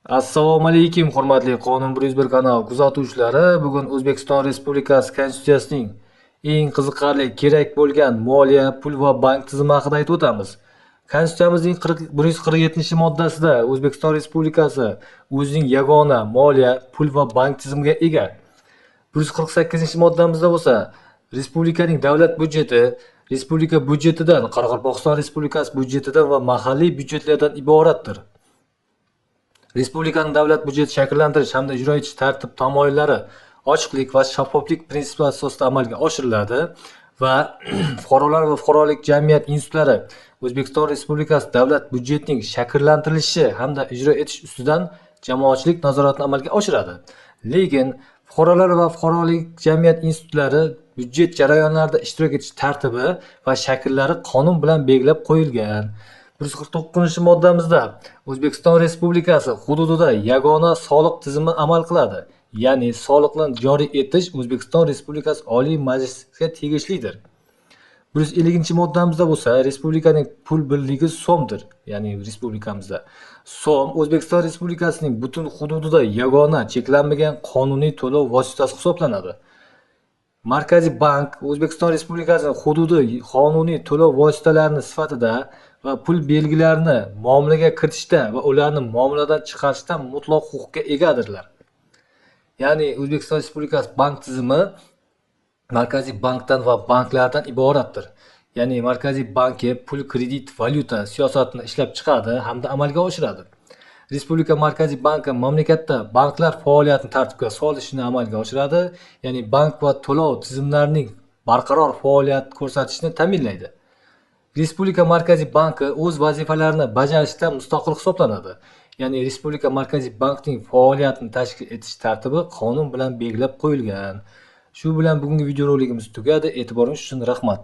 Assalomu alaykum, hurmatli Qonun 101 kanal kuzatuvchilari. Bugun O'zbekiston Respublikasi Konstitutsiyasining eng qiziqarli, kerak bo'lgan moliya, pul va bank tizimi haqida aytib o'tamiz. Konstitutsiyamizning 147-moddasida O'zbekiston Respublikasi o'zining yagona moliya, pul va bank tizimiga ega. 148-moddamizda bo'lsa, respublikaning davlat byudjeti respublika byudjetidan, Qoraqalpog'iston Respublikasi byudjetidan va mahalliy byudjetlardan iboratdir. Respublikaning davlat byudjeti shakllantirish hamda ijro etish tartib tamoyillari ochiqlik va shaffoflik prinsipi asosida amalga oshiriladi va fuqarolar va fuqarolik jamiyat institutlari O'zbekiston Respublikasi davlat byudjetining shakllantirilishi hamda ijro etish ustidan jamoatchilik nazoratini amalga oshiradi. Lekin fuqarolar va fuqarolik jamiyat institutlari byudjet jarayonlarida ishtirok etish tartibi va shakllari qonun bilan belgilab qo'yilgan. 149-moddamizda O'zbekiston Respublikasi hududida yagona soliq tizimi amal qiladi. Ya'ni soliqni joriy etish O'zbekiston Respublikasi Oliy Majlisiga tegishlidir. 150-moddamizda bo'lsa, respublikaning pul birligi so'mdir. Ya'ni respublikamizda so'm O'zbekiston Respublikasining butun hududida yagona cheklanmagan qonuniy to'lov vositasi hisoblanadi. Markaziy bank O'zbekiston Respublikasining hududi qonuniy to'lov vositalarini sifatida va pul belgilarini muomalaga kiritishda va ularni muomaladan chiqarishda mutlaq huquqqa egadirlar. Ya'ni O'zbekiston Respublikasi bank tizimi markaziy bankdan va banklardan iboratdir. Ya'ni markaziy banki pul, kredit, valyuta siyosatini ishlab chiqadi hamda amalga oshiradi. Respublika Markaziy banki mamlakatda banklar faoliyatini tartibga solishni amalga oshiradi. Ya'ni bank va to'lov tizimlarining barqaror faoliyat ko'rsatishini ta'minlaydi. Respublika Markaziy banki o'z vazifalarini bajarishda mustaqil hisoblanadi. Ya'ni Respublika Markaziy bankning faoliyatini tashkil etish tartibi qonun bilan belgilab qo'yilgan. Shu bilan bugungi videorolikimiz tugadi. E'tiboringiz uchun rahmat.